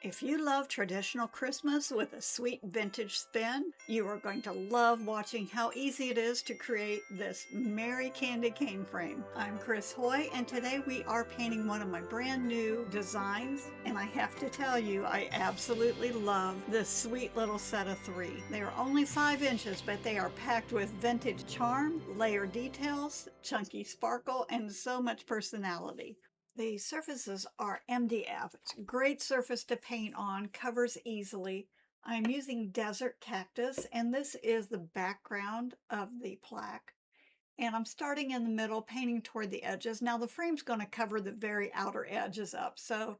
If you love traditional Christmas with a sweet vintage spin, you are going to love watching how easy it is to create this merry candy cane frame. I'm Chris Hoy, and today we are painting one of my brand new designs, and I have to tell you, I absolutely love this sweet little set of three. They are only 5 inches, but they are packed with vintage charm, layer details, chunky sparkle, and so much personality. The surfaces are MDF. It's a great surface to paint on, covers easily. I'm using desert cactus, and this is the background of the plaque. And I'm starting in the middle, painting toward the edges. Now the frame's going to cover the very outer edges up, so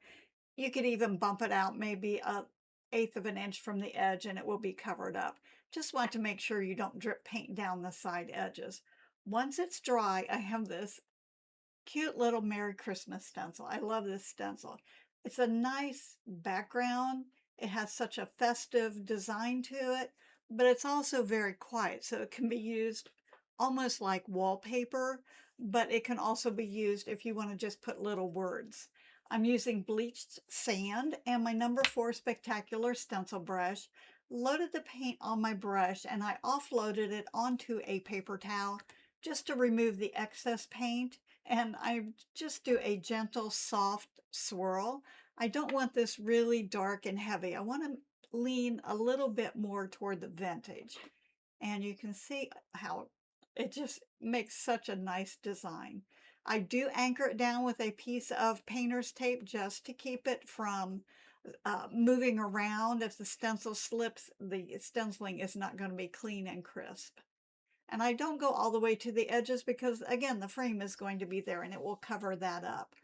you could even bump it out maybe a eighth of an inch from the edge and it will be covered up. Just want to make sure you don't drip paint down the side edges. Once it's dry, I have this cute little Merry Christmas stencil. I love this stencil. It's a nice background. It has such a festive design to it, but it's also very quiet, so it can be used almost like wallpaper, but it can also be used if you want to just put little words. I'm using bleached sand and my number 4 Spectacular stencil brush. Loaded the paint on my brush and I offloaded it onto a paper towel just to remove the excess paint. And I just do a gentle, soft swirl. I don't want this really dark and heavy. I want to lean a little bit more toward the vintage. And you can see how it just makes such a nice design. I do anchor it down with a piece of painter's tape just to keep it from moving around. If the stencil slips, the stenciling is not going to be clean and crisp. And I don't go all the way to the edges because, again, the frame is going to be there and it will cover that up.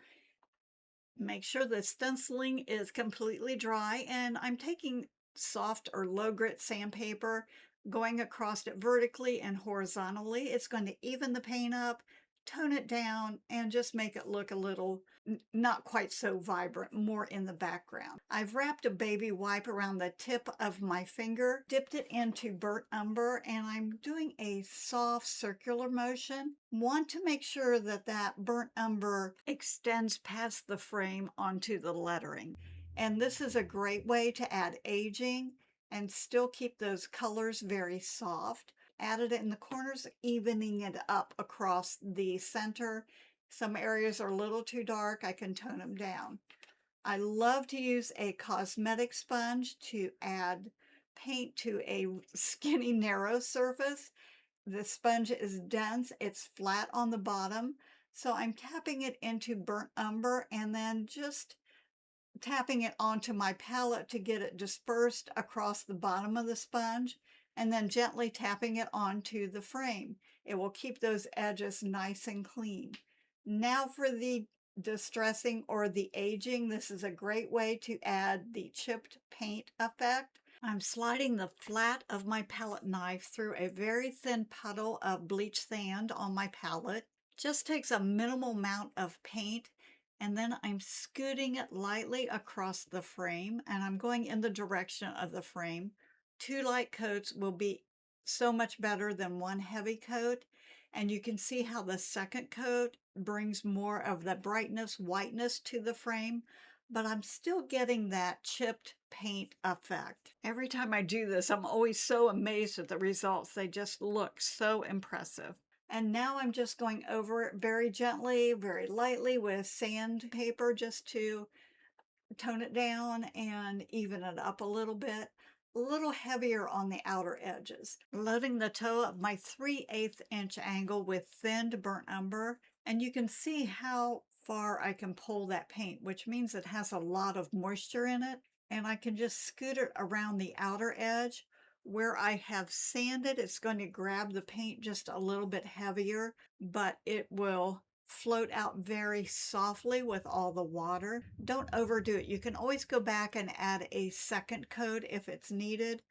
Make sure the stenciling is completely dry, and I'm taking soft or low grit sandpaper, going across it vertically and horizontally. It's going to even the paint up, tone it down, and just make it look a little not quite so vibrant, more in the background. I've wrapped a baby wipe around the tip of my finger, dipped it into burnt umber, and I'm doing a soft circular motion. Want to make sure that that burnt umber extends past the frame onto the lettering. And this is a great way to add aging and still keep those colors very soft. Added it in the corners, evening it up across the center. Some areas are a little too dark. I can tone them down. I love to use a cosmetic sponge to add paint to a skinny, narrow surface. The sponge is dense. It's flat on the bottom. So I'm tapping it into burnt umber and then just tapping it onto my palette to get it dispersed across the bottom of the sponge, and then gently tapping it onto the frame. It will keep those edges nice and clean. Now for the distressing or the aging. This is a great way to add the chipped paint effect. I'm sliding the flat of my palette knife through a very thin puddle of bleached sand on my palette. Just takes a minimal amount of paint, and then I'm scooting it lightly across the frame, and I'm going in the direction of the frame. 2 light coats will be so much better than 1 heavy coat, and you can see how the second coat brings more of the brightness, whiteness to the frame, but I'm still getting that chipped paint effect. Every time I do this, I'm always so amazed at the results. They just look so impressive. And now I'm just going over it very gently, very lightly with sandpaper just to tone it down and even it up a little heavier on the outer edges. Loading the toe of my 3/8 inch angle with thinned burnt umber, and you can see how far I can pull that paint, which means it has a lot of moisture in it, and I can just scoot it around the outer edge. Where I have sanded, it's going to grab the paint just a little bit heavier, but it will float out very softly with all the water. Don't overdo it. You can always go back and add a second coat if it's needed,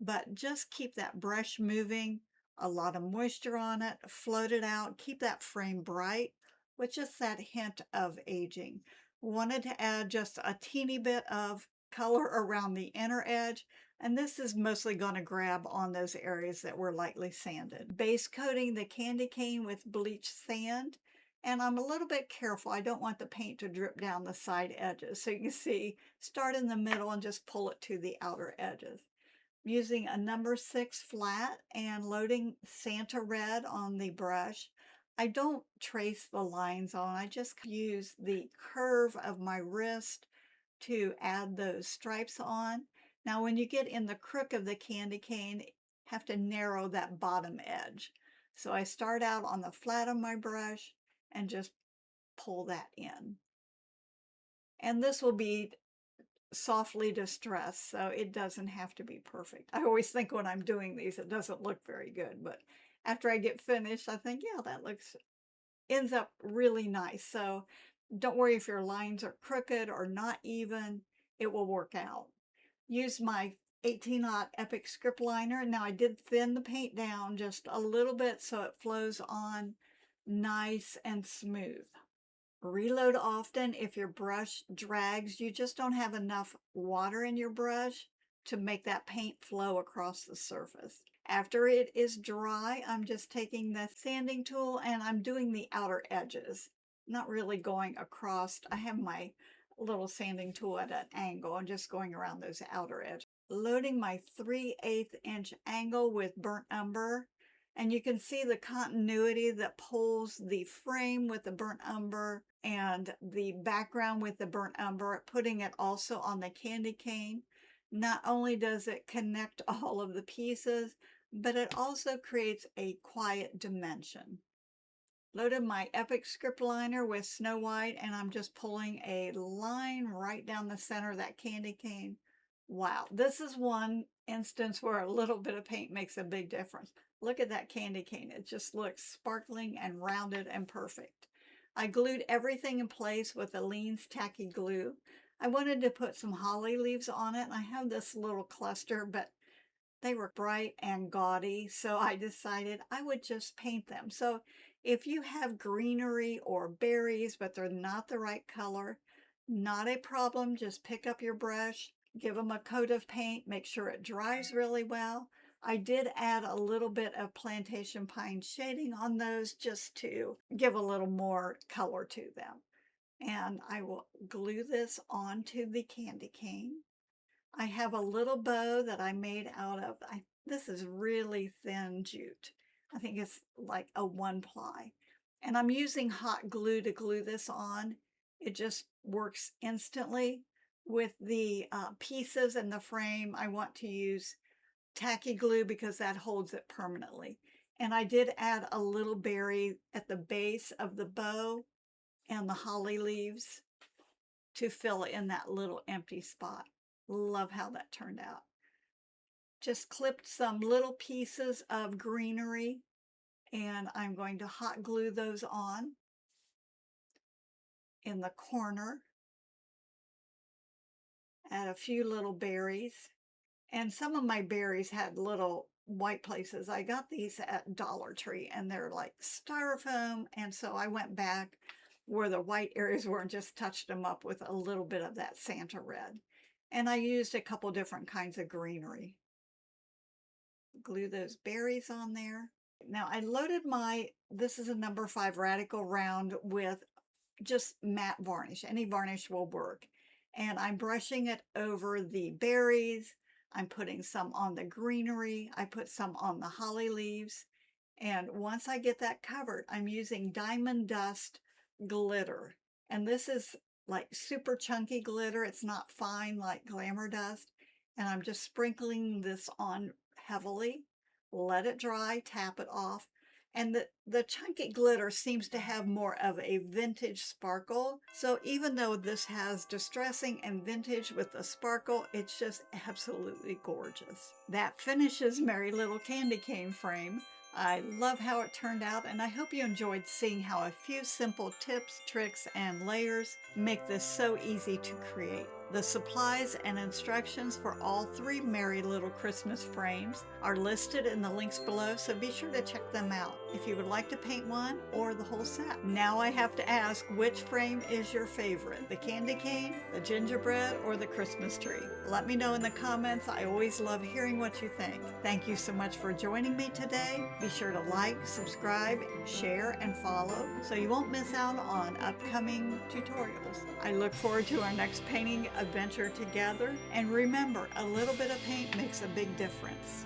but just keep that brush moving, a lot of moisture on it, float it out, keep that frame bright with just that hint of aging. Wanted to add just a teeny bit of color around the inner edge, and this is mostly going to grab on those areas that were lightly sanded. Base coating the candy cane with bleached sand, And I'm a little bit careful. I don't want the paint to drip down the side edges. So you can see, start in the middle and just pull it to the outer edges. Using a number 6 flat and loading Santa red on the brush. I don't trace the lines on, I just use the curve of my wrist to add those stripes on. Now when you get in the crook of the candy cane, you have to narrow that bottom edge. So I start out on the flat of my brush and just pull that in. And this will be softly distressed, so it doesn't have to be perfect. I always think when I'm doing these, it doesn't look very good, but after I get finished, I think, yeah, that ends up really nice. So don't worry if your lines are crooked or not even, it will work out. Use my 18-aught Epic script liner. Now I did thin the paint down just a little bit so it flows on nice and smooth. Reload often if your brush drags. You just don't have enough water in your brush to make that paint flow across the surface. After it is dry, I'm just taking the sanding tool and I'm doing the outer edges, not really going across. I have my little sanding tool at an angle and just going around those outer edges. Loading my 3/8 inch angle with burnt umber. And you can see the continuity that pulls the frame with the burnt umber and the background with the burnt umber, putting it also on the candy cane. Not only does it connect all of the pieces, but it also creates a quiet dimension. Loaded my Epic script liner with Snow White, and I'm just pulling a line right down the center of that candy cane. Wow, this is one instance where a little bit of paint makes a big difference. Look at that candy cane. It just looks sparkling and rounded and perfect. I glued everything in place with Aleene's tacky glue. I wanted to put some holly leaves on it, and I have this little cluster, but they were bright and gaudy, so I decided I would just paint them. So if you have greenery or berries, but they're not the right color, not a problem. Just pick up your brush, give them a coat of paint, make sure it dries really well. I did add a little bit of plantation pine shading on those just to give a little more color to them. And I will glue this onto the candy cane. I have a little bow that I made out of, this is really thin jute. I think it's like a 1-ply. And I'm using hot glue to glue this on. It just works instantly. With the pieces and the frame, I want to use tacky glue because that holds it permanently. And I did add a little berry at the base of the bow and the holly leaves to fill in that little empty spot. Love how that turned out. Just clipped some little pieces of greenery and I'm going to hot glue those on in the corner. Add a few little berries. And some of my berries had little white places. I got these at Dollar Tree and they're like styrofoam. And so I went back where the white areas were and just touched them up with a little bit of that Santa red. And I used a couple different kinds of greenery. Glue those berries on there. Now I loaded this is a number 5 Radical Round with just matte varnish. Any varnish will work. And I'm brushing it over the berries. I'm putting some on the greenery. I put some on the holly leaves. And once I get that covered, I'm using Diamond Dust glitter. And this is like super chunky glitter. It's not fine like Glamour Dust. And I'm just sprinkling this on heavily. Let it dry, tap it off. And the chunky glitter seems to have more of a vintage sparkle. So even though this has distressing and vintage with the sparkle, it's just absolutely gorgeous. That finishes Merry Little Candy Cane frame. I love how it turned out, and I hope you enjoyed seeing how a few simple tips, tricks, and layers make this so easy to create. The supplies and instructions for all 3 Merry Little Christmas frames are listed in the links below, so be sure to check them out if you would like to paint one or the whole set. Now I have to ask, which frame is your favorite? The candy cane, the gingerbread, or the Christmas tree? Let me know in the comments. I always love hearing what you think. Thank you so much for joining me today. Be sure to like, subscribe, share, and follow so you won't miss out on upcoming tutorials. I look forward to our next painting adventure together. And remember, a little bit of paint makes a big difference.